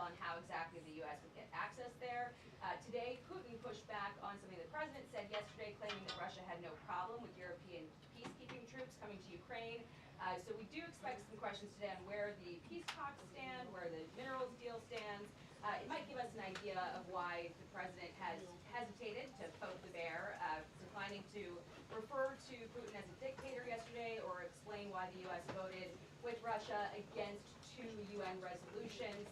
on how exactly the U.S. would get access there. Today, Putin pushed back on something the president said yesterday, claiming that Russia had no problem with European peacekeeping troops coming to Ukraine. So we do expect some questions today on where the peace talks stand, where the minerals deal stands. It might give us an idea of why the president has hesitated to poke the bear, declining to refer to Putin as a dictator yesterday or explain why the U.S. voted with Russia against 2 UN resolutions,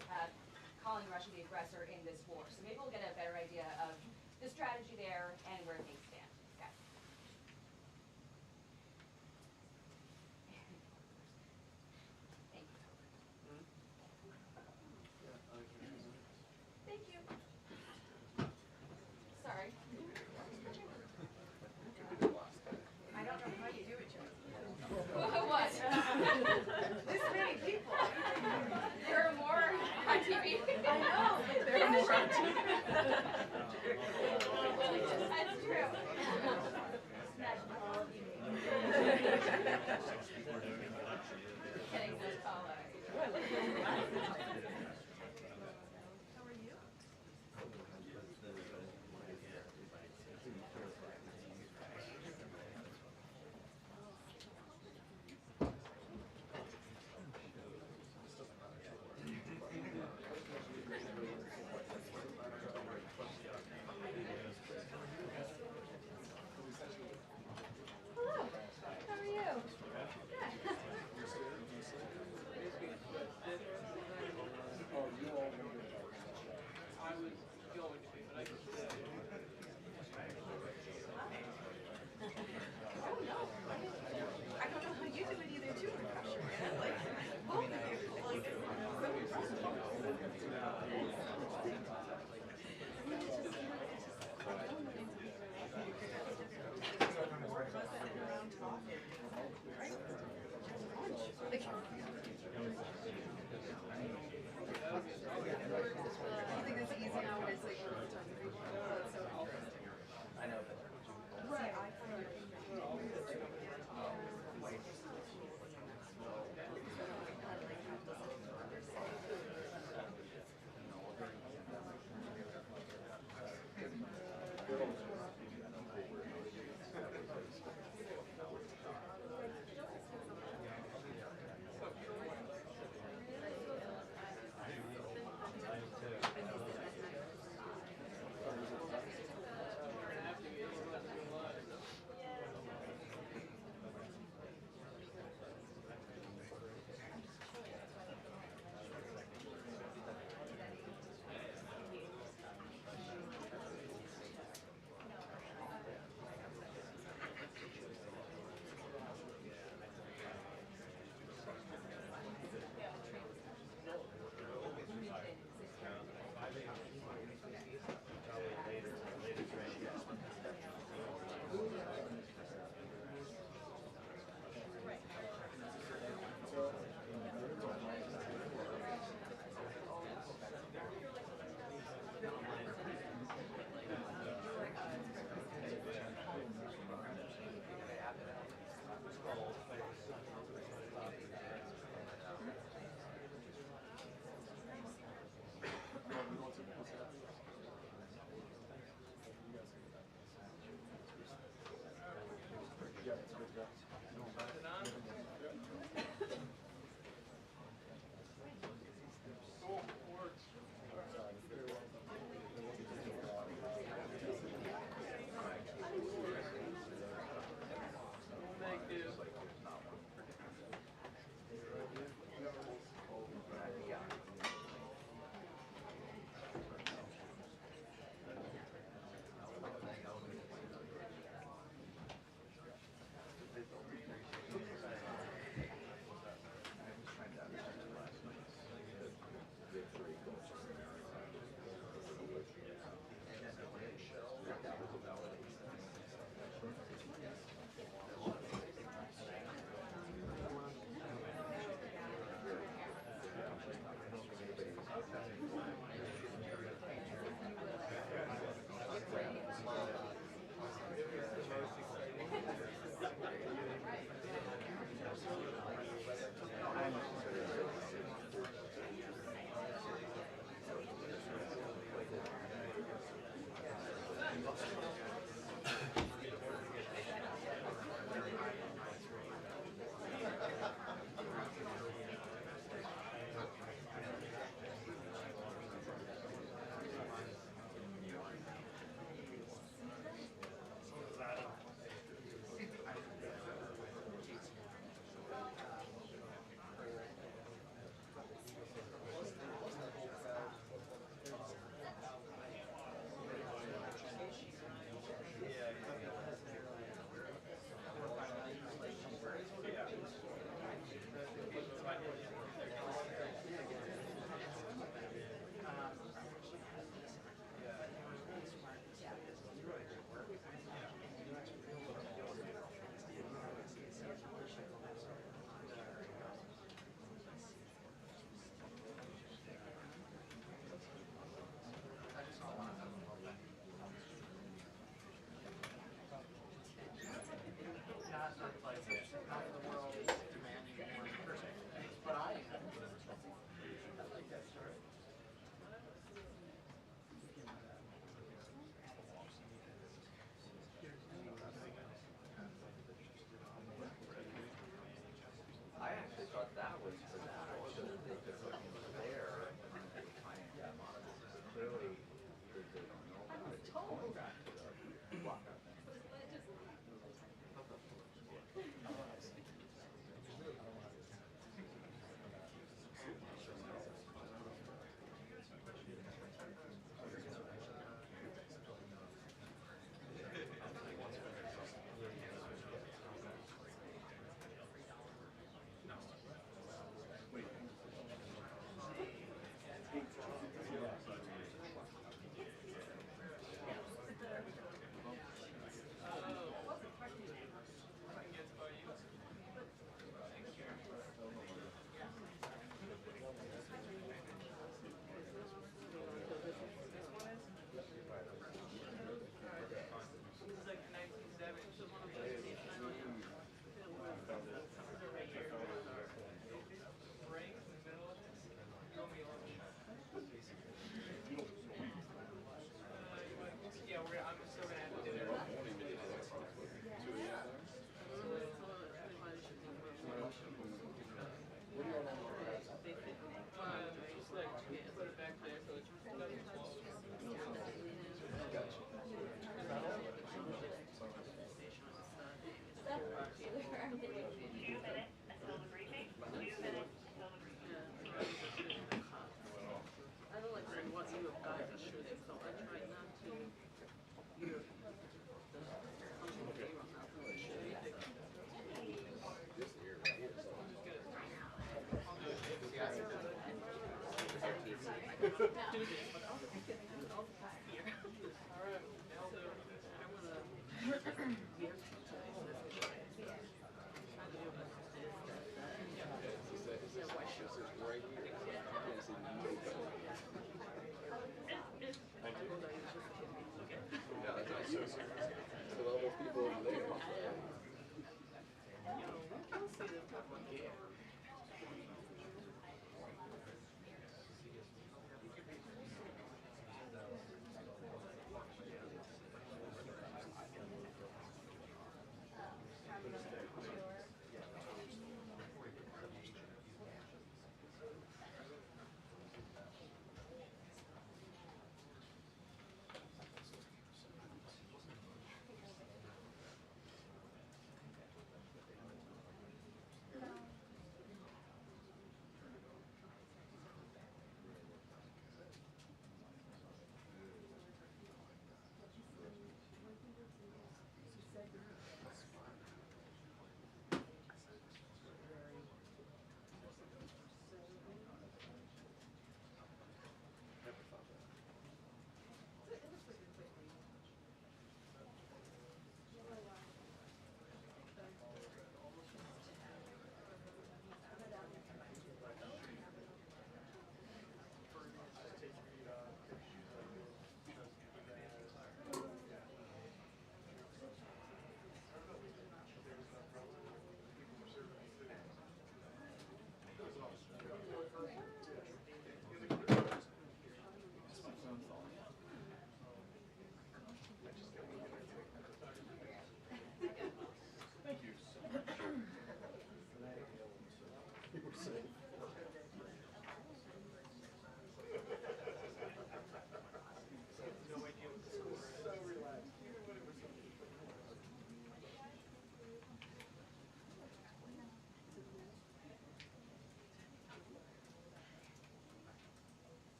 calling Russia the aggressor in this war. So maybe we'll get a better idea of the strategy there and where things stand. Okay. Thank you. Thank you. Sorry. I don't know how you do it, Joe. What? This many people. There are more on TV. I know, but there are more on TV. That's true. Getting this color. How are you? Hello. How are you? Good.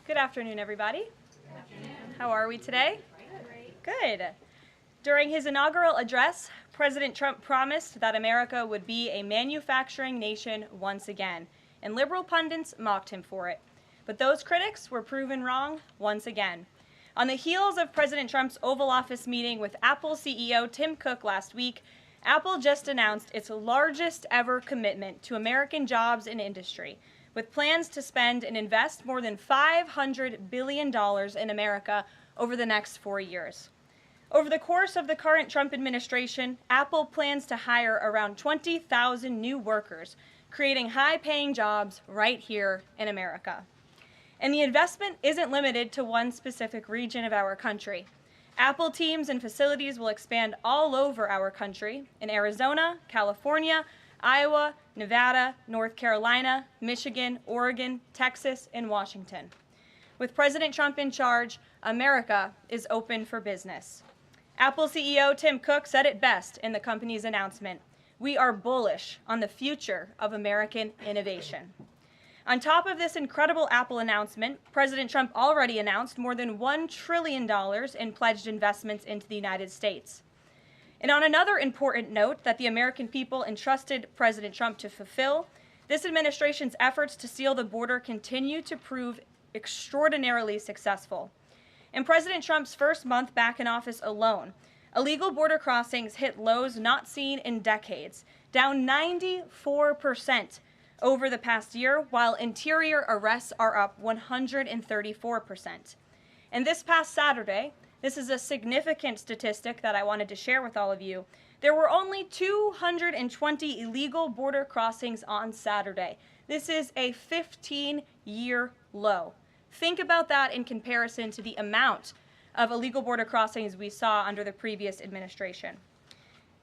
Good afternoon, everybody. Good afternoon. How are we today? Good. During his inaugural address, President Trump promised that America would be a manufacturing nation once again, and liberal pundits mocked him for it. But those critics were proven wrong once again. On the heels of President Trump's Oval Office meeting with Apple CEO Tim Cook last week, Apple just announced its largest ever commitment to American jobs and industry, with plans to spend and invest more than $500 billion in America over the next 4 years. Over the course of the current Trump administration, Apple plans to hire around 20,000 new workers, creating high-paying jobs right here in America. And the investment isn't limited to one specific region of our country. Apple teams and facilities will expand all over our country in Arizona, California, Iowa, Nevada, North Carolina, Michigan, Oregon, Texas, and Washington. With President Trump in charge, America is open for business. Apple CEO Tim Cook said it best in the company's announcement: "We are bullish on the future of American innovation." On top of this incredible Apple announcement, President Trump already announced more than $1 trillion in pledged investments into the United States. And on another important note that the American people entrusted President Trump to fulfill, this administration's efforts to seal the border continue to prove extraordinarily successful. In President Trump's first month back in office alone, illegal border crossings hit lows not seen in decades, down 94% over the past year, while interior arrests are up 134%. And this past Saturday, this is a significant statistic that I wanted to share with all of you, there were only 220 illegal border crossings on Saturday. This is a 15-year low. Think about that in comparison to the amount of illegal border crossings we saw under the previous administration.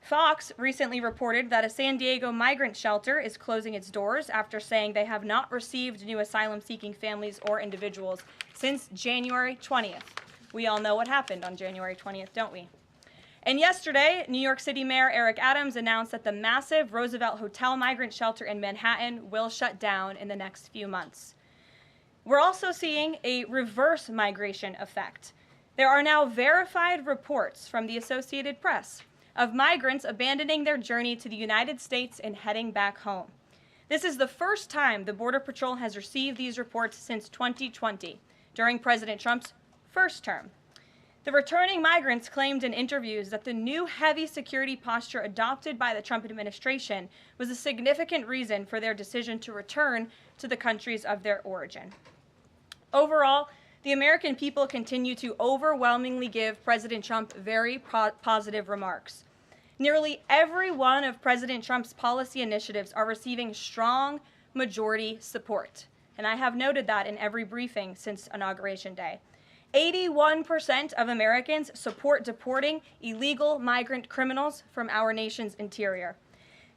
Fox recently reported that a San Diego migrant shelter is closing its doors after saying they have not received new asylum-seeking families or individuals since January 20th. We all know what happened on January 20th, don't we? And yesterday, New York City Mayor Eric Adams announced that the massive Roosevelt Hotel migrant shelter in Manhattan will shut down in the next few months. We're also seeing a reverse migration effect. There are now verified reports from the Associated Press of migrants abandoning their journey to the United States and heading back home. This is the first time the Border Patrol has received these reports since 2020, during President Trump's first term. The returning migrants claimed in interviews that the new heavy security posture adopted by the Trump administration was a significant reason for their decision to return to the countries of their origin. Overall, the American people continue to overwhelmingly give President Trump very positive remarks. Nearly every one of President Trump's policy initiatives are receiving strong majority support, and I have noted that in every briefing since Inauguration Day. 81% of Americans support deporting illegal migrant criminals from our nation's interior.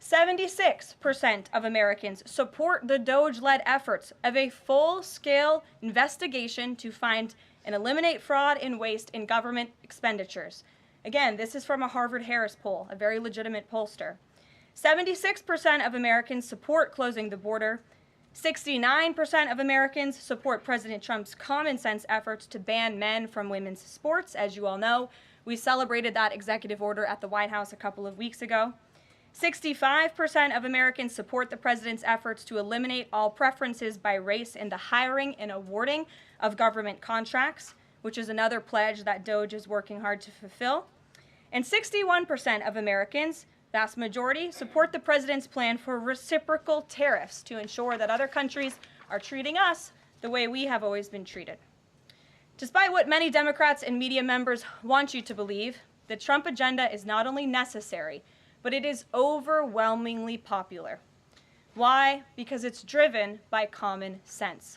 76% of Americans support the DOJ-led efforts of a full-scale investigation to find and eliminate fraud and waste in government expenditures. Again, this is from a Harvard-Harris poll, a very legitimate pollster. 76% of Americans support closing the border. 69% of Americans support President Trump's common sense efforts to ban men from women's sports. As you all know, we celebrated that executive order at the White House a couple of weeks ago. 65% of Americans support the president's efforts to eliminate all preferences by race in the hiring and awarding of government contracts, which is another pledge that DOJ is working hard to fulfill. And 61% of Americans, vast majority, support the president's plan for reciprocal tariffs to ensure that other countries are treating us the way we have always been treated. Despite what many Democrats and media members want you to believe, the Trump agenda is not only necessary, but it is overwhelmingly popular. Why? Because it's driven by common sense.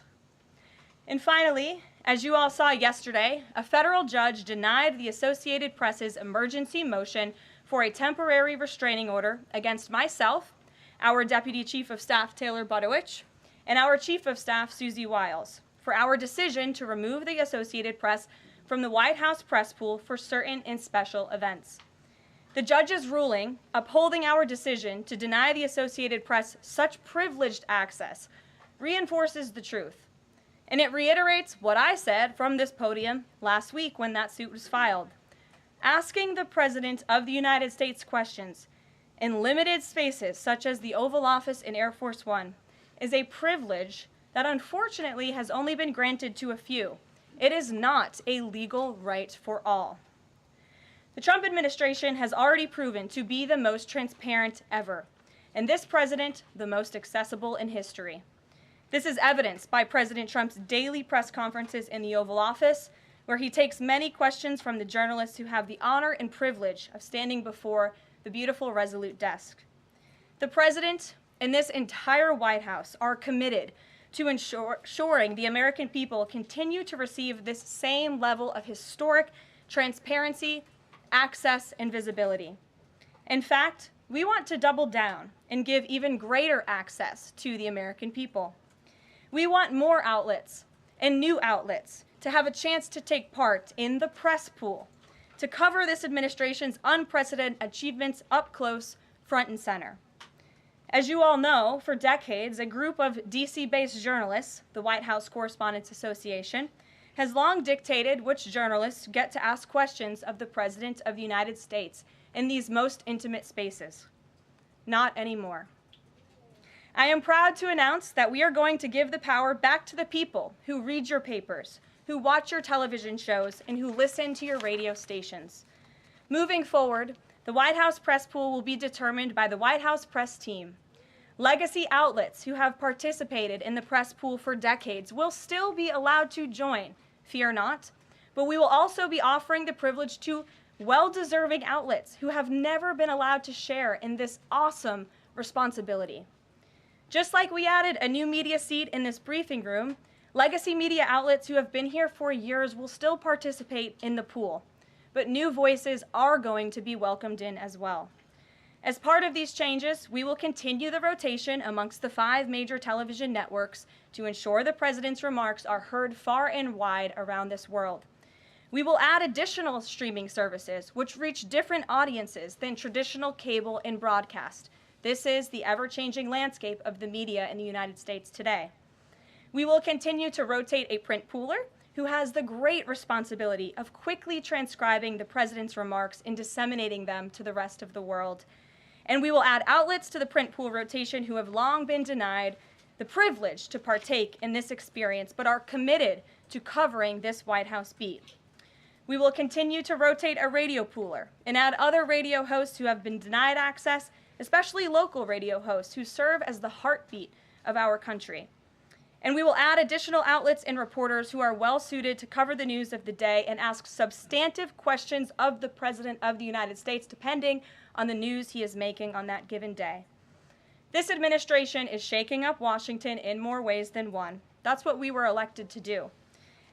And finally, as you all saw yesterday, a federal judge denied the Associated Press's emergency motion for a temporary restraining order against myself, our Deputy Chief of Staff Taylor Budowich, and our Chief of Staff Susie Wiles for our decision to remove the Associated Press from the White House press pool for certain and special events. The judge's ruling, upholding our decision to deny the Associated Press such privileged access, reinforces the truth. And it reiterates what I said from this podium last week when that suit was filed. Asking the President of the United States questions in limited spaces such as the Oval Office in Air Force One is a privilege that unfortunately has only been granted to a few. It is not a legal right for all. The Trump administration has already proven to be the most transparent ever, and this president the most accessible in history. This is evidenced by President Trump's daily press conferences in the Oval Office, where he takes many questions from the journalists who have the honor and privilege of standing before the beautiful Resolute desk. The president and this entire White House are committed to ensuring the American people continue to receive this same level of historic transparency, access, and visibility. In fact, we want to double down and give even greater access to the American people. We want more outlets and new outlets to have a chance to take part in the press pool, to cover this administration's unprecedented achievements up close, front and center. As you all know, for decades, a group of DC-based journalists, the White House Correspondents Association, has long dictated which journalists get to ask questions of the President of the United States in these most intimate spaces. Not anymore. I am proud to announce that we are going to give the power back to the people who read your papers, who watch your television shows, and who listen to your radio stations. Moving forward, the White House press pool will be determined by the White House press team. Legacy outlets who have participated in the press pool for decades will still be allowed to join, fear not, but we will also be offering the privilege to well-deserving outlets who have never been allowed to share in this awesome responsibility. Just like we added a new media seat in this briefing room, legacy media outlets who have been here for years will still participate in the pool, but new voices are going to be welcomed in as well. As part of these changes, we will continue the rotation amongst the 5 major television networks to ensure the President's remarks are heard far and wide around this world. We will add additional streaming services which reach different audiences than traditional cable and broadcast. This is the ever-changing landscape of the media in the United States today. We will continue to rotate a print pooler who has the great responsibility of quickly transcribing the president's remarks and disseminating them to the rest of the world. And we will add outlets to the print pool rotation who have long been denied the privilege to partake in this experience, but are committed to covering this White House beat. We will continue to rotate a radio pooler and add other radio hosts who have been denied access, especially local radio hosts who serve as the heartbeat of our country. And we will add additional outlets and reporters who are well suited to cover the news of the day and ask substantive questions of the President of the United States, depending on the news he is making on that given day. This administration is shaking up Washington in more ways than one. That's what we were elected to do.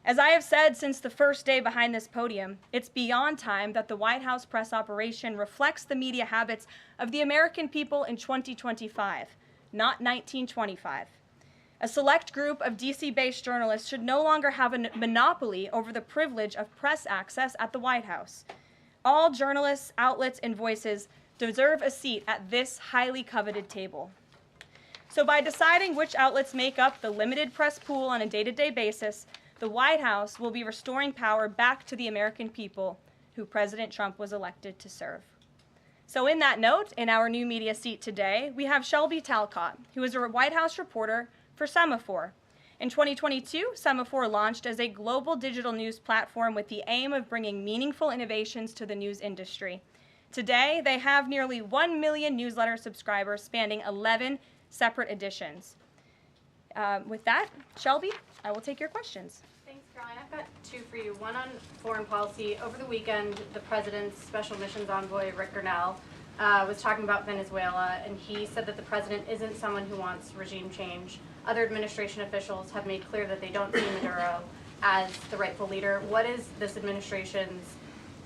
As I have said since the first day behind this podium, it's beyond time that the White House press operation reflects the media habits of the American people in 2025, not 1925. A select group of DC-based journalists should no longer have a monopoly over the privilege of press access at the White House. All journalists, outlets, and voices deserve a seat at this highly coveted table. So by deciding which outlets make up the limited press pool on a day-to-day basis, the White House will be restoring power back to the American people who President Trump was elected to serve. So in that note, in our new media seat today, we have Shelby Talcott, who is a White House reporter for Semafor. In 2022, Semafor launched as a global digital news platform with the aim of bringing meaningful innovations to the news industry. Today, they have nearly 1 million newsletter subscribers spanning 11 separate editions. With that, Shelby, I will take your questions. Thanks, Caroline. I've got two for you. One on foreign policy. Over the weekend, the president's special missions envoy, Rick Grenell, was talking about Venezuela, and he said that the president isn't someone who wants regime change. Other administration officials have made clear that they don't see Maduro as the rightful leader. What is this administration's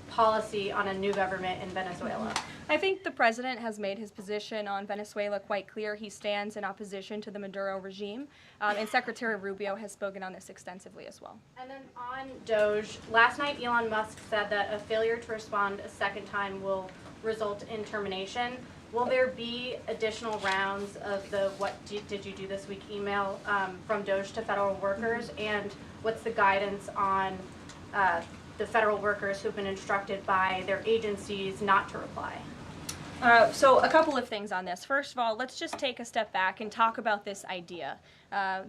policy on a new government in Venezuela? I think the president has made his position on Venezuela quite clear. He stands in opposition to the Maduro regime, and Secretary Rubio has spoken on this extensively as well. And then on Doge, last night Elon Musk said that a failure to respond a second time will result in termination. Will there be additional rounds of the did you do this week email from Doge to federal workers? And what's the guidance on the federal workers who've been instructed by their agencies not to reply? So a couple of things on this. First of all, let's just take a step back and talk about this idea.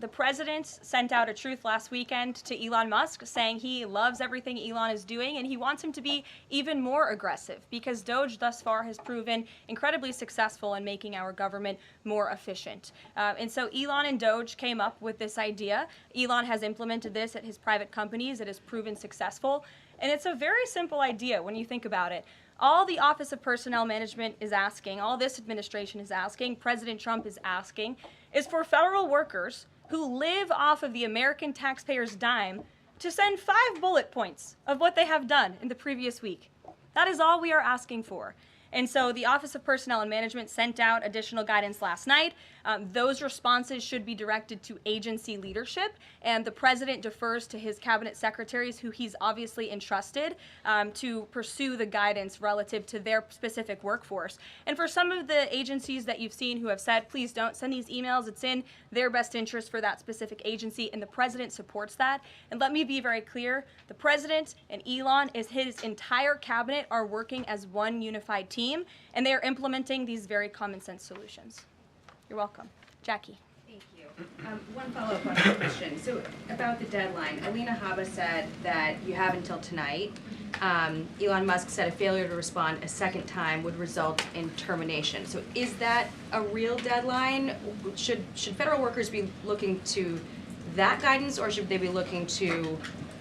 The president sent out a truth last weekend to Elon Musk saying he loves everything Elon is doing and he wants him to be even more aggressive because Doge thus far has proven incredibly successful in making our government more efficient. And so Elon and Doge came up with this idea. Elon has implemented this at his private companies. It has proven successful. And it's a very simple idea when you think about it. All the Office of Personnel Management is asking, all this administration is asking, President Trump is asking, is for federal workers who live off of the American taxpayers' dime to send 5 bullet points of what they have done in the previous week. That is all we are asking for. And so the Office of Personnel and Management sent out additional guidance last night. Those responses should be directed to agency leadership, and the president defers to his cabinet secretaries, who he's obviously entrusted to pursue the guidance relative to their specific workforce. And for some of the agencies that you've seen who have said, please don't send these emails, it's in their best interest for that specific agency, and the president supports that. And let me be very clear, the president and Elon, his entire cabinet are working as one unified team, and they are implementing these very common sense solutions. You're welcome. Jackie. Thank you. One follow-up on the question. So about the deadline, Alina Habba said that you have until tonight. Elon Musk said a failure to respond a second time would result in termination. So is that a real deadline? Should federal workers be looking to that guidance, or should they be looking to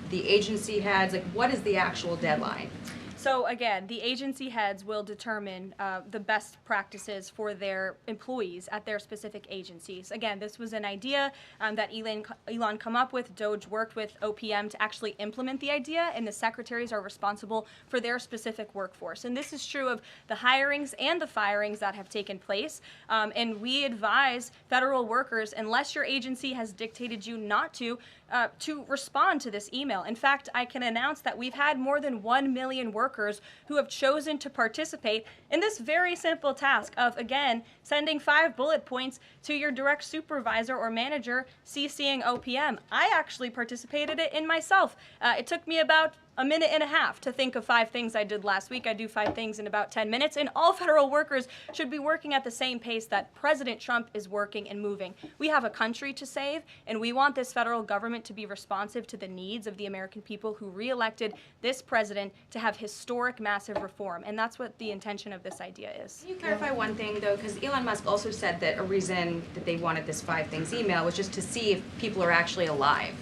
the agency heads? Like, what is the actual deadline? So again, the agency heads will determine the best practices for their employees at their specific agencies. Again, this was an idea that Elon come up with. Doge worked with OPM to actually implement the idea, and the secretaries are responsible for their specific workforce. And this is true of the hirings and the firings that have taken place. And we advise federal workers, unless your agency has dictated you not to respond to this email. In fact, I can announce that we've had more than 1 million workers workers who have chosen to participate in this very simple task of, again, sending 5 bullet points to your direct supervisor or manager, CCing OPM. I actually participated in myself. It took me about a minute and a half to think of 5 things I did last week. I do 5 things in about 10 minutes, and all federal workers should be working at the same pace that President Trump is working and moving. We have a country to save, and we want this federal government to be responsive to the needs of the American people who re-elected this president to have historic, massive reform, and that's what the intention of this idea is. Can you clarify one thing, though? Because Elon Musk also said that a reason that they wanted this 5 things email was just to see if people are actually alive,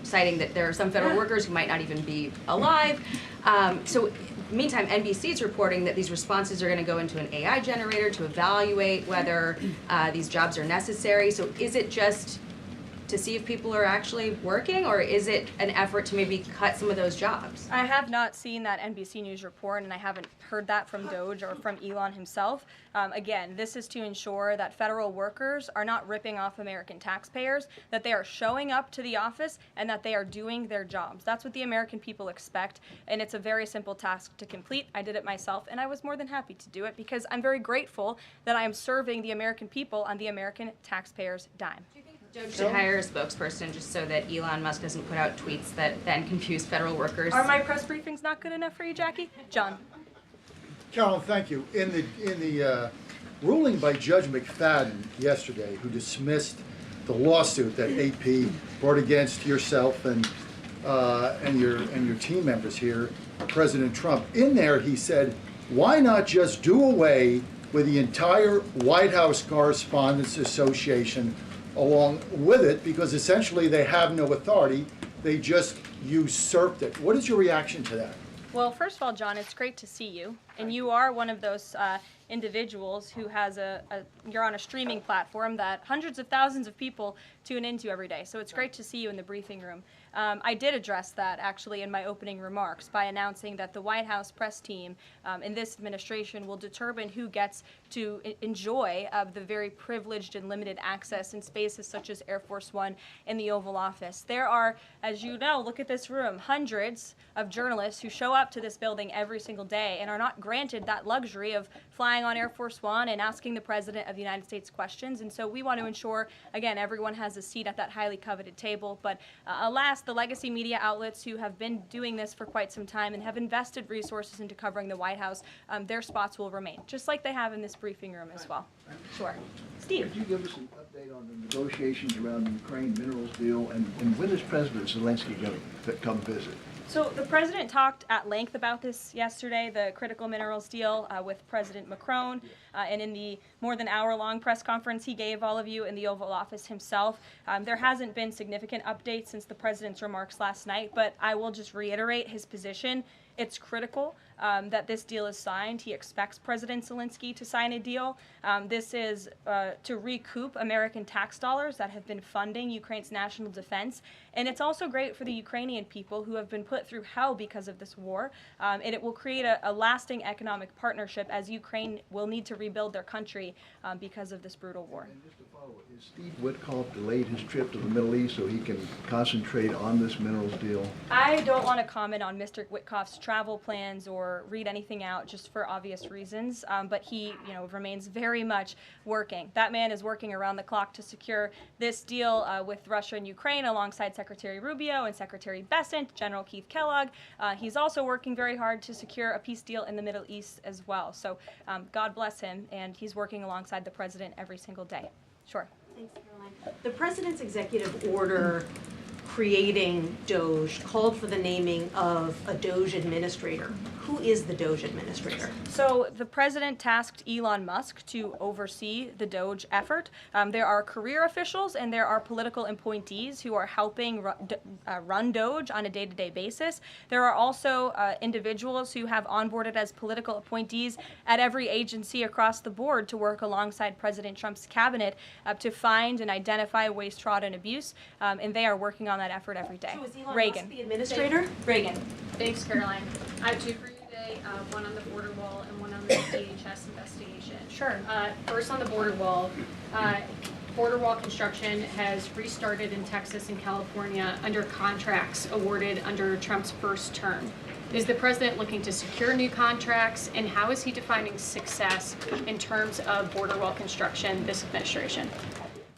citing that there are some federal workers who might not even be alive. So, meantime, NBC is reporting that these responses are going to go into an AI generator to evaluate whether these jobs are necessary. So is it just to see if people are actually working, or is it an effort to maybe cut some of those jobs? I have not seen that NBC News report, and I haven't heard that from Doge or from Elon himself. Again, this is to ensure that federal workers are not ripping off American taxpayers, that they are showing up to the office, and that they are doing their jobs. That's what the American people expect, and it's a very simple task to complete. I did it myself, and I was more than happy to do it because I'm very grateful that I am serving the American people on the American taxpayers' dime. Doge should hire a spokesperson just so that Elon Musk doesn't put out tweets that then confuse federal workers. Are my press briefings not good enough for you, Jackie? John. Carolyn, thank you. In the ruling by Judge McFadden yesterday, who dismissed the lawsuit that AP brought against yourself and your team members here, President Trump, in there he said, why not just do away with the entire White House Correspondents Association along with it, because essentially they have no authority, they just usurped it. What is your reaction to that? Well, first of all, John, it's great to see you, and you are one of those individuals who has you're on a streaming platform that hundreds of thousands of people tune into every day, so it's great to see you in the briefing room. I did address that actually in my opening remarks by announcing that the White House press team in this administration will determine who gets to enjoy the very privileged and limited access in spaces such as Air Force One and the Oval Office. There are, as you know, look at this room, hundreds of journalists who show up to this building every single day and are not granted that luxury of flying on Air Force One and asking the President of the United States questions. And so we want to ensure, again, everyone has a seat at that highly coveted table. But alas, the legacy media outlets who have been doing this for quite some time and have invested resources into covering the White House, their spots will remain, just like they have in this briefing room as well. Sure. Steve. Could you give us an update on the negotiations around the Ukraine minerals deal, and when is President Zelensky going to come visit? So the president talked at length about this yesterday, the critical minerals deal with President Macron, and in the more than hour-long press conference he gave all of you in the Oval Office himself. There hasn't been significant updates since the president's remarks last night, but I will just reiterate his position. It's critical that this deal is signed. He expects President Zelensky to sign a deal. This is to recoup American tax dollars that have been funding Ukraine's national defense. And it's also great for the Ukrainian people who have been put through hell because of this war. And it will create a lasting economic partnership as Ukraine will need to rebuild their country because of this brutal war. And just to follow, is Steve Witkoff delayed his trip to the Middle East so he can concentrate on this minerals deal? I don't want to comment on Mr. Witkoff's travel plans or read anything out just for obvious reasons, but he, remains very much working. That man is working around the clock to secure this deal with Russia and Ukraine alongside Secretary Rubio and Secretary Bessent, General Keith Kellogg. He's also working very hard to secure a peace deal in the Middle East as well. So God bless him, and he's working alongside the president every single day. Sure. Thanks, Caroline. The president's executive order creating DOGE called for the naming of a DOGE administrator. Who is the DOGE administrator? So the president tasked Elon Musk to oversee the DOGE effort. There are career officials and there are political appointees who are helping run DOGE on a day-to-day basis. There are also individuals who have onboarded as political appointees at every agency across the board to work alongside President Trump's cabinet to find and identify waste, fraud, and abuse, and they are working on that effort every day. So is Elon Reagan. Musk the administrator? Reagan. Thanks, Caroline. I have two for you today, one on the border wall and one on the DHS investigation. Sure. First on the border wall construction has restarted in Texas and California under contracts awarded under Trump's first term. Is the president looking to secure new contracts, and how is he defining success in terms of border wall construction this administration?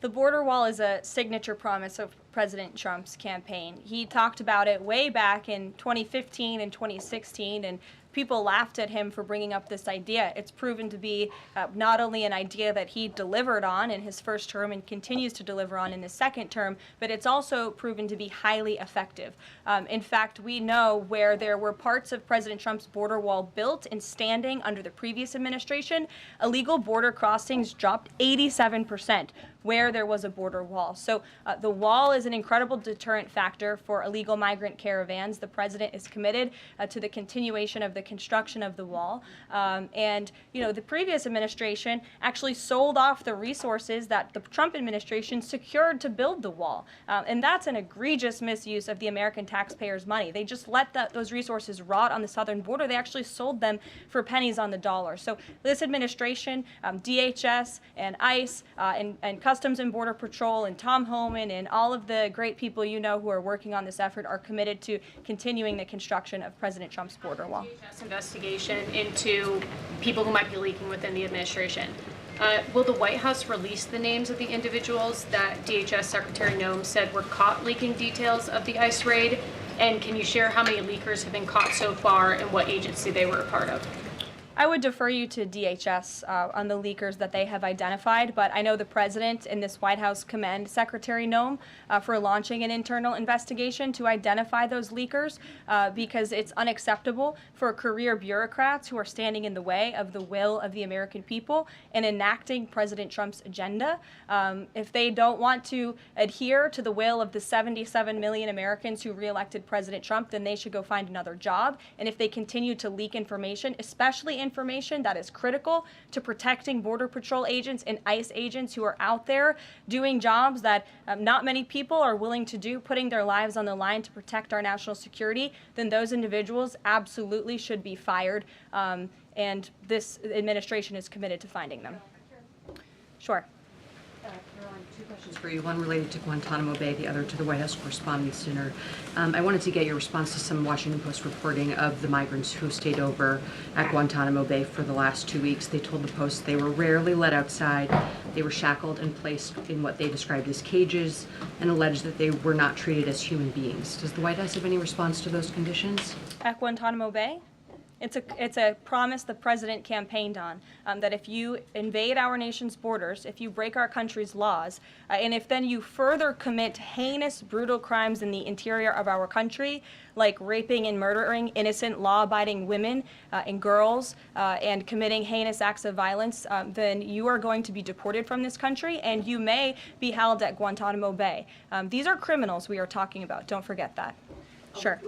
The border wall is a signature promise of President Trump's campaign. He talked about it way back in 2015 and 2016, and people laughed at him for bringing up this idea. It's proven to be not only an idea that he delivered on in his first term and continues to deliver on in his second term, but it's also proven to be highly effective. In fact, we know where there were parts of President Trump's border wall built and standing under the previous administration, illegal border crossings dropped 87% where there was a border wall. So the wall is an incredible deterrent factor for illegal migrant caravans. The president is committed to the continuation of the construction of the wall. And, you know, the previous administration actually sold off the resources that the Trump administration secured to build the wall. And that's an egregious misuse of the American taxpayers' money. They just let those resources rot on the southern border. They actually sold them for pennies on the dollar. So this administration, DHS and ICE and Customs and Border Patrol and Tom Homan and all of the great people you know who are working on this effort are committed to continuing the construction of President Trump's border wall. DHS investigation into people who might be leaking within the administration. Will the White House release the names of the individuals that DHS Secretary Noem said were caught leaking details of the ICE raid? And can you share how many leakers have been caught so far and what agency they were a part of? I would defer you to DHS on the leakers that they have identified, but I know the president and this White House commend Secretary Noem for launching an internal investigation to identify those leakers because it's unacceptable for career bureaucrats who are standing in the way of the will of the American people and enacting President Trump's agenda. If they don't want to adhere to the will of the 77 million Americans who reelected President Trump, then they should go find another job. And if they continue to leak information, especially information that is critical to protecting Border Patrol agents and ICE agents who are out there doing jobs that not many people are willing to do, putting their lives on the line to protect our national security, then those individuals absolutely should be fired. And this administration is committed to finding them. Sure. Caroline, two questions for you. One related to Guantanamo Bay, the other to the White House Correspondents' Dinner. I wanted to get your response to some Washington Post reporting of the migrants who stayed over at Guantanamo Bay for the last 2 weeks. They told the Post they were rarely let outside. They were shackled and placed in what they described as cages and alleged that they were not treated as human beings. Does the White House have any response to those conditions? At Guantanamo Bay? It's a promise the president campaigned on, that if you invade our nation's borders, if you break our country's laws, and if then you further commit heinous, brutal crimes in the interior of our country, like raping and murdering innocent, law-abiding women and girls, and committing heinous acts of violence, then you are going to be deported from this country, and you may be held at Guantanamo Bay. These are criminals we are talking about. Don't forget that. Sure.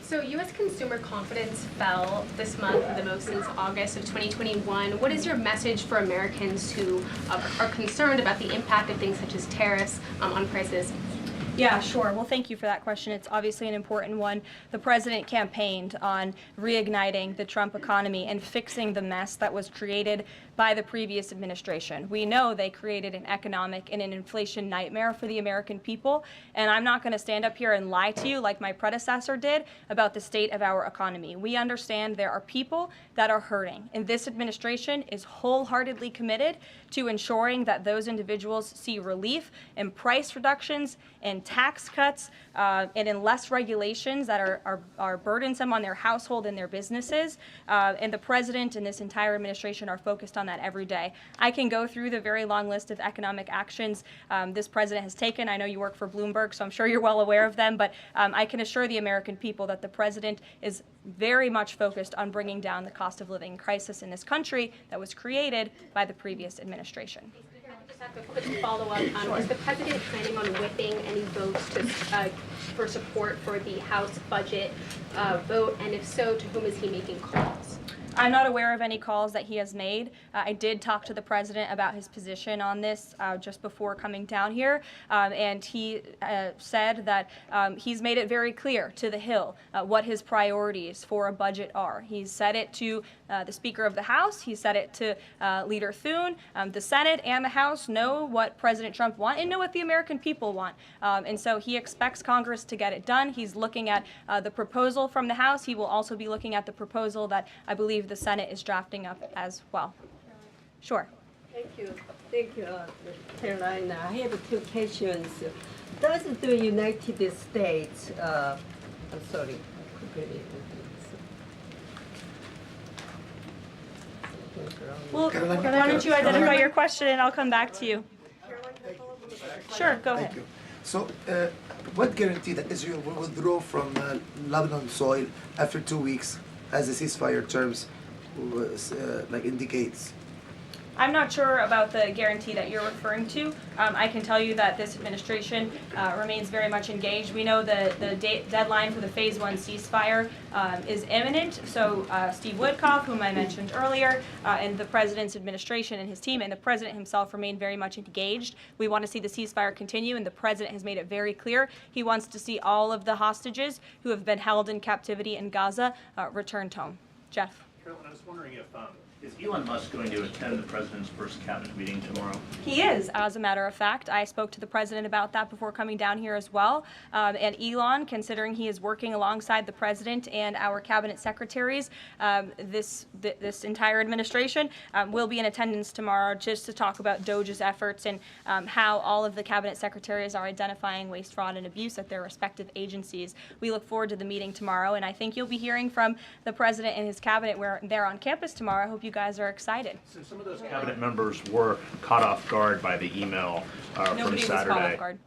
So U.S. consumer confidence fell this month the most since August of 2021. What is your message for Americans who are concerned about the impact of things such as tariffs on prices? Yeah, sure. Well, thank you for that question. It's obviously an important one. The president campaigned on reigniting the Trump economy and fixing the mess that was created by the previous administration. We know they created an economic and an inflation nightmare for the American people, and I'm not going to stand up here and lie to you like my predecessor did about the state of our economy. We understand there are people that are hurting, and this administration is wholeheartedly committed to ensuring that those individuals see relief and price reductions and tax cuts and in less regulations that are burdensome on their household and their businesses. And the president and this entire administration are focused on that every day. I can go through the very long list of economic actions this president has taken. I know you work for Bloomberg, so I'm sure you're well aware of them, but I can assure the American people that the president is very much focused on bringing down the cost of living crisis in this country that was created by the previous administration. Just have a quick follow-up. Is the president planning on whipping any votes for support for the House budget vote? And if so, to whom is he making calls? I'm not aware of any calls that he has made. I did talk to the president about his position on this just before coming down here, and he said that he's made it very clear to the Hill what his priorities for a budget are. He's said it to the Speaker of the House. He said it to Leader Thune. The Senate and the House know what President Trump wants and know what the American people want. And so he expects Congress to get it done. He's looking at the proposal from the House. He will also be looking at the proposal that I believe the Senate is drafting up as well. Sure. Thank you, Carolina. I have two questions. Does the United States, I'm sorry, Well, why don't you identify your question and I'll come back to you. Sure, go ahead. Thank you. So, what guarantee that Israel will withdraw from Lebanon soil after 2 weeks, as the ceasefire terms indicates? I'm not sure about the guarantee that you're referring to. I can tell you that this administration remains very much engaged. We know the deadline for the Phase 1 ceasefire is imminent. So Steve Witkoff, whom I mentioned earlier, and the president's administration and his team and the president himself remain very much engaged. We want to see the ceasefire continue, and the president has made it very clear he wants to see all of the hostages who have been held in captivity in Gaza returned home. Jeff. Carolyn, I was wondering if is Elon Musk going to attend the president's first cabinet meeting tomorrow? He is, as a matter of fact. I spoke to the president about that before coming down here as well. And Elon, considering he is working alongside the president and our cabinet secretaries, this entire administration will be in attendance tomorrow just to talk about DOJ's efforts and how all of the cabinet secretaries are identifying waste, fraud, and abuse at their respective agencies. We look forward to the meeting tomorrow, and I think you'll be hearing from the president and his cabinet where they're on campus tomorrow. I hope you guys are excited. Since some of those cabinet members were caught off guard by the email from Nobody Saturday. was caught off guard.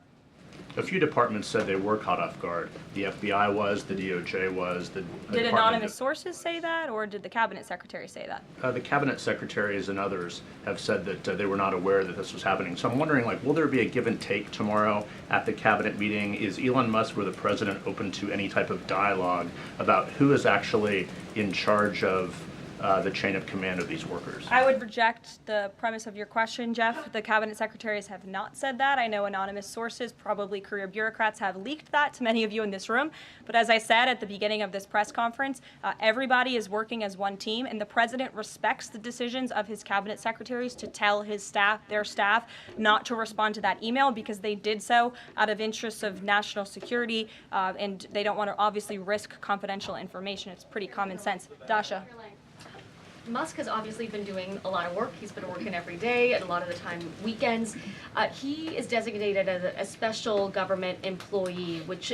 A few departments said they were caught off guard. The FBI was, the DOJ was, the Did anonymous sources say that, or did the cabinet secretary say that? The cabinet secretaries and others have said that they were not aware that this was happening. So I'm wondering, will there be a give and take tomorrow at the cabinet meeting? Is Elon Musk or the president open to any type of dialogue about who is actually in charge of the chain of command of these workers? I would reject the premise of your question, Jeff. The cabinet secretaries have not said that. I know anonymous sources, probably career bureaucrats, have leaked that to many of you in this room. But as I said at the beginning of this press conference, everybody is working as one team, and the president respects the decisions of his cabinet secretaries to tell his staff, their staff, not to respond to that email because they did so out of interests of national security, and they don't want to obviously risk confidential information. It's pretty common sense. Dasha. Musk has obviously been doing a lot of work. He's been working every day and a lot of the time weekends. He is designated as a special government employee, which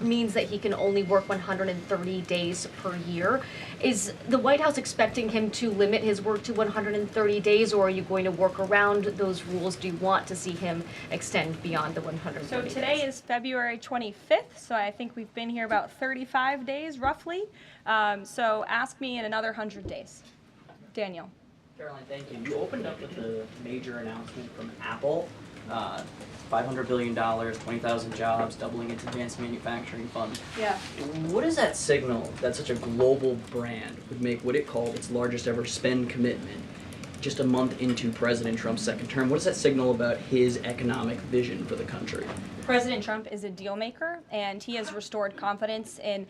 means that he can only work 130 days per year. Is the White House expecting him to limit his work to 130 days, or are you going to work around those rules? Do you want to see him extend beyond the 130 So days? today is February 25th, so I think we've been here about 35 days roughly. So ask me in another 100 days. Daniel. Caroline, thank you. You opened up with a major announcement from Apple, $500 billion, 20,000 jobs, doubling its advanced manufacturing fund. Yeah. What does that signal that such a global brand would make what it called its largest ever spend commitment just a month into President Trump's second term? What does that signal about his economic vision for the country? President Trump is a deal maker, and he has restored confidence in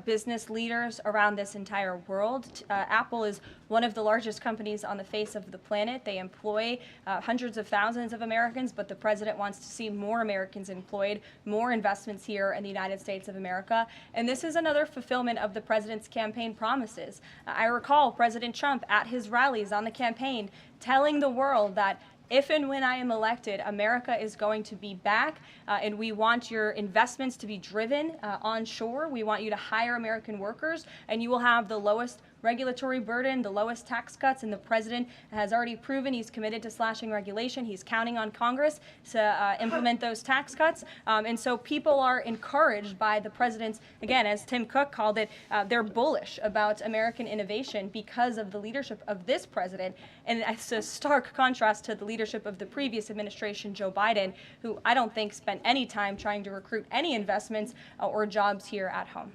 business leaders around this entire world. Apple is one of the largest companies on the face of the planet. They employ hundreds of thousands of Americans, but the president wants to see more Americans employed, more investments here in the United States of America. And this is another fulfillment of the president's campaign promises. I recall President Trump at his rallies on the campaign telling the world that if and when I am elected, America is going to be back, and we want your investments to be driven onshore. We want you to hire American workers, and you will have the lowest regulatory burden, the lowest tax cuts, and the president has already proven he's committed to slashing regulation. He's counting on Congress to implement those tax cuts. And so people are encouraged by the president's, again, as Tim Cook called it, they're bullish about American innovation because of the leadership of this president. And it's a stark contrast to the leadership of the previous administration, Joe Biden, who I don't think spent any time trying to recruit any investments or jobs here at home.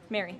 Mary.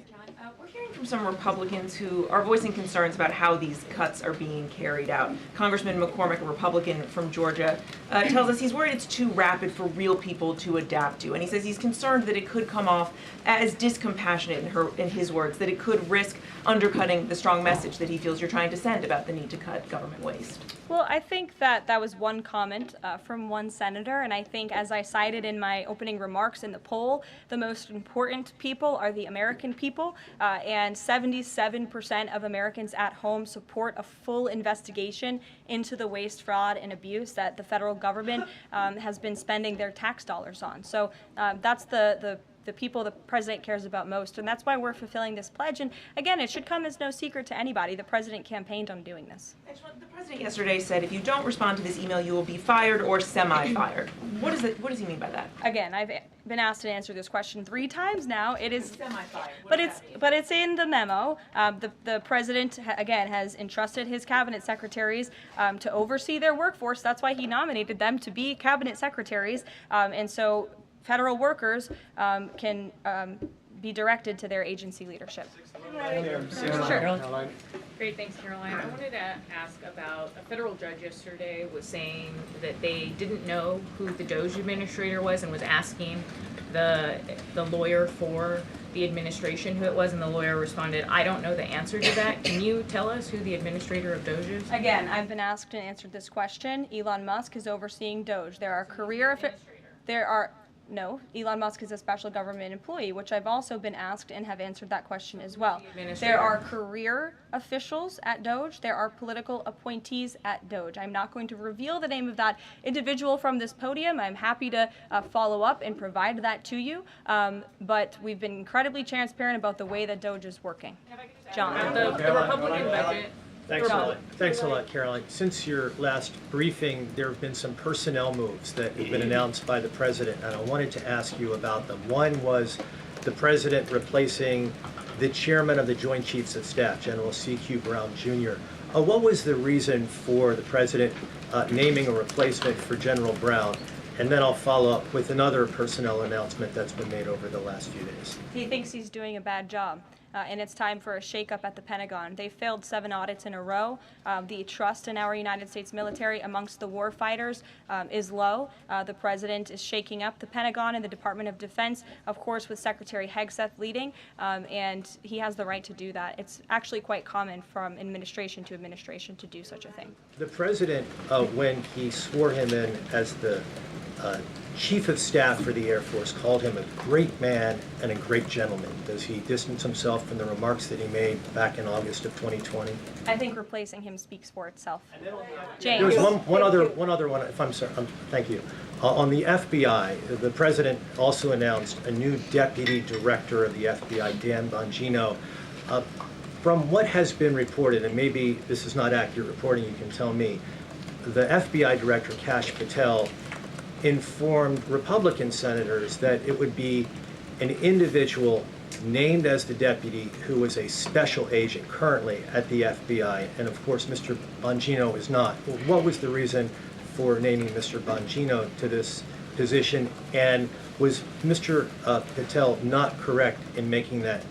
We're hearing from some Republicans who are voicing concerns about how these cuts are being carried out. Congressman McCormick, a Republican from Georgia, tells us he's worried it's too rapid for real people to adapt to. And he says he's concerned that it could come off as discompassionate, in his words, that it could risk undercutting the strong message that he feels you're trying to send about the need to cut government waste. Well, I think that was one comment from one senator, and I think, as I cited in my opening remarks in the poll, the most important people are the American people, and 77% of Americans at home support a full investigation into the waste, fraud, and abuse that the federal government has been spending their tax dollars on. So that's the people the president cares about most, and that's why we're fulfilling this pledge. And again, it should come as no secret to anybody. The president campaiged on doing this. The president yesterday said if you don't respond to this email, you will be fired or semi-fired. What does he mean by that? Again, I've been asked to answer this question 3 times now. It is semi-fired. But it's in the memo. The president again has entrusted his cabinet secretaries to oversee their workforce. That's why he nominated them to be cabinet secretaries, and so federal workers can be directed to their agency leadership. Sure. Great, thanks, Caroline. I wanted to ask about a federal judge yesterday was saying that they didn't know who the DOJ administrator was and was asking the lawyer for the administration who it was, and the lawyer responded, "I don't know the answer to that. Can you tell us who the administrator of DOJ is?" Again, I've been asked and answered this question. Elon Musk is overseeing DOJ. No, Elon Musk is a special government employee, which I've also been asked and have answered that question as well. There are career officials at DOJ. There are political appointees at DOJ. I'm not going to reveal the name of that individual from this podium. I'm happy to follow up and provide that to you. But we've been incredibly transparent about the way that DOJ is working. John. The Republican budget. Thanks a lot, Caroline. Since your last briefing, there have been some personnel moves that have been announced by the president, and I wanted to ask you about them. One was the president replacing the chairman of the Joint Chiefs of Staff, General C.Q. Brown Jr. What was the reason for the president naming a replacement for General Brown? And then I'll follow up with another personnel announcement that's been made over the last few days. He thinks he's doing a bad job. And it's time for a shakeup at the Pentagon. They failed 7 audits in a row. The trust in our United States military amongst the war fighters is low. The president is shaking up the Pentagon and the Department of Defense, of course, with Secretary Hegseth leading, and he has the right to do that. It's actually quite common from administration to administration to do such a thing. The president, when he swore him in as the Chief of Staff for the Air Force, called him a great man and a great gentleman. Does he distance himself from the remarks that he made back in August of 2020? I think replacing him speaks for itself. James. There was one other one, if I'm sorry, thank you. On the FBI, the president also announced a new deputy director of the FBI, Dan Bongino. From what has been reported, and maybe this is not accurate reporting, you can tell me, the FBI director, Kash Patel, informed Republican senators that it would be an individual named as the deputy who was a special agent currently at the FBI, and of course Mr. Bongino is not. What was the reason for naming Mr. Bongino to this position, and was Mr. Patel not correct in making that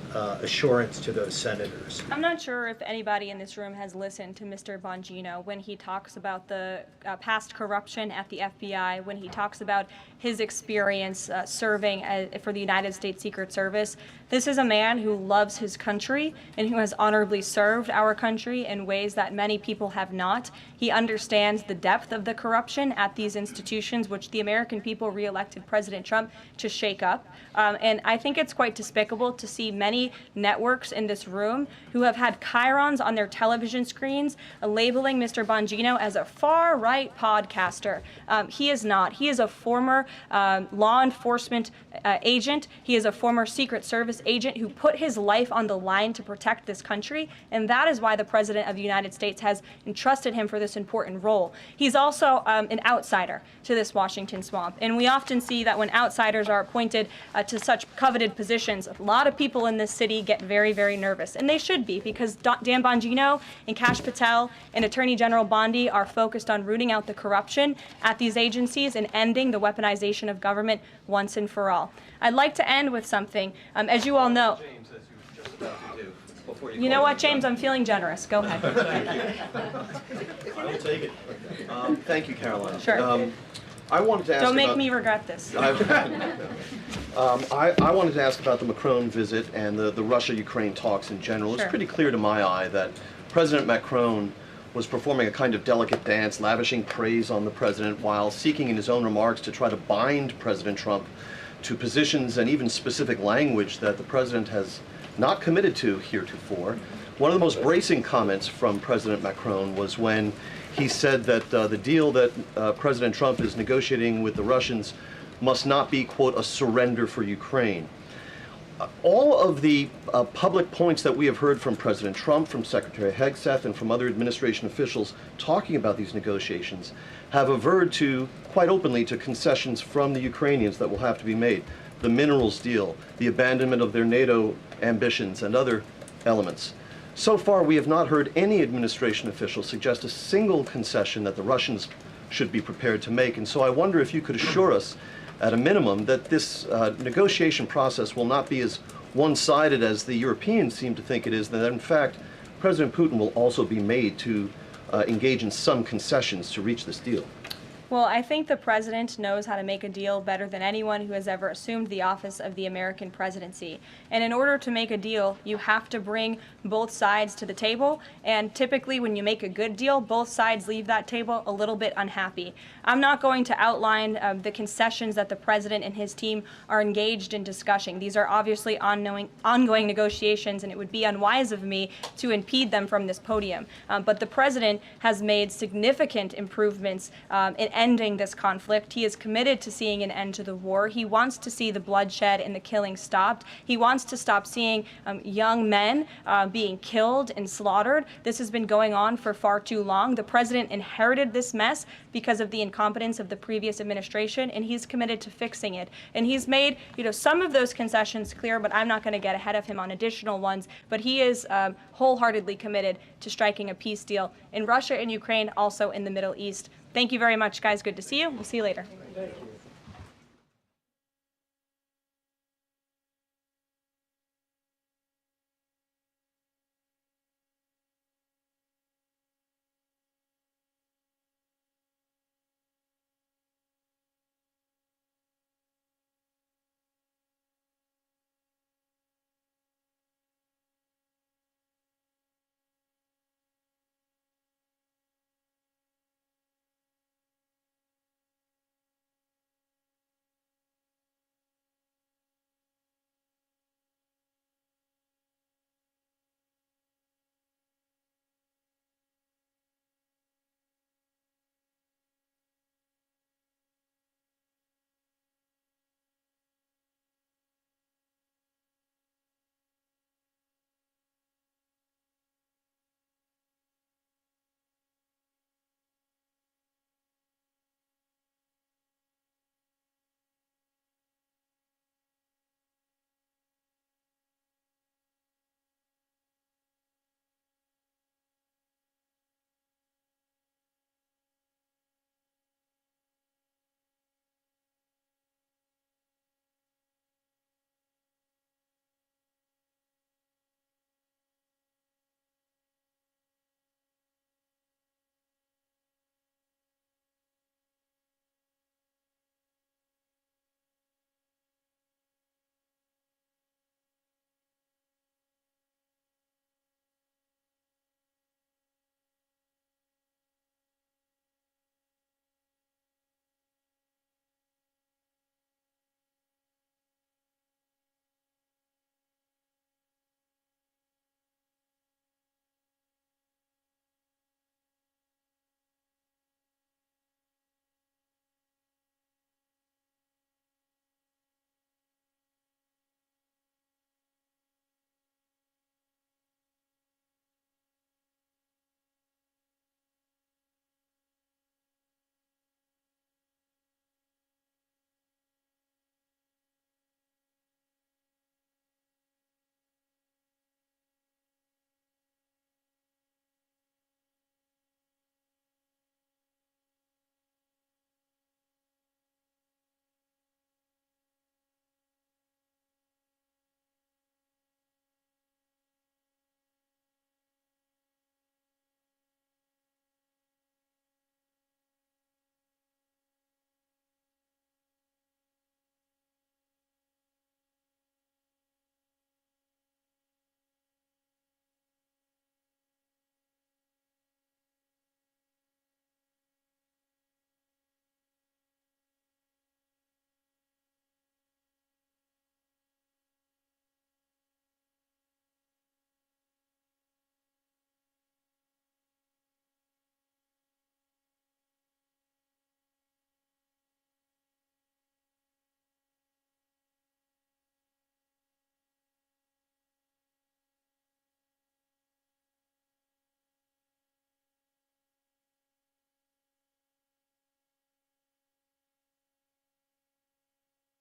assurance to those senators? I'm not sure if anybody in this room has listened to Mr. Bongino when he talks about the past corruption at the FBI, when he talks about his experience serving for the United States Secret Service. This is a man who loves his country and who has honorably served our country in ways that many people have not. He understands the depth of the corruption at these institutions, which the American people re-elected President Trump to shake up. And I think it's quite despicable to see many networks in this room who have had chyrons on their television screens labeling Mr. Bongino as a far-right podcaster. He is not. He is a former law enforcement agent. He is a former Secret Service agent who put his life on the line to protect this country, and that is why the President of the United States has entrusted him for this important role. He's also an outsider to this Washington swamp, and we often see that when outsiders are appointed to such coveted positions, a lot of people in this city get very, very nervous, and they should be, because Dan Bongino and Kash Patel and Attorney General Bondi are focused on rooting out the corruption at these agencies and ending the weaponization of government once and for all. I'd like to end with something. As you all know, just about to do before you You know call what, me James? done. I'm feeling generous. Go ahead. I will take it. Thank you, Caroline. Sure. I wanted to ask Don't make about- me regret this. I wanted to ask about the Macron visit and the Russia-Ukraine talks in general. It's Sure. pretty clear to my eye that President Macron was performing a kind of delicate dance, lavishing praise on the president while seeking in his own remarks to try to bind President Trump to positions and even specific language that the president has not committed to heretofore. One of the most bracing comments from President Macron was when he said that the deal that President Trump is negotiating with the Russians must not be, quote, a surrender for Ukraine. All of the public points that we have heard from President Trump, from Secretary Hegseth, and from other administration officials talking about these negotiations have averred to, quite openly, to concessions from the Ukrainians that will have to be made. The minerals deal, the abandonment of their NATO ambitions, and other elements. So far, we have not heard any administration official suggest a single concession that the Russians should be prepared to make. And so I wonder if you could assure us, at a minimum, that this negotiation process will not be as one-sided as the Europeans seem to think it is, that in fact, President Putin will also be made to engage in some concessions to reach this deal. Well, I think the president knows how to make a deal better than anyone who has ever assumed the office of the American presidency. And in order to make a deal, you have to bring both sides to the table. And typically when you make a good deal, both sides leave that table a little bit unhappy. I'm not going to outline the concessions that the president and his team are engaged in discussing. These are obviously ongoing negotiations, and it would be unwise of me to impede them from this podium. But the president has made significant improvements in ending this conflict. He is committed to seeing an end to the war. He wants to see the bloodshed and the killing stopped. He wants to stop seeing young men being killed and slaughtered. This has been going on for far too long. The president inherited this mess because of the incompetence of the previous administration, and he's committed to fixing it. And he's made, some of those concessions clear, but I'm not going to get ahead of him on additional ones. But he is wholeheartedly committed to striking a peace deal in Russia and Ukraine, also in the Middle East. Thank you very much, guys. Good to see you. We'll see you later. Thank you.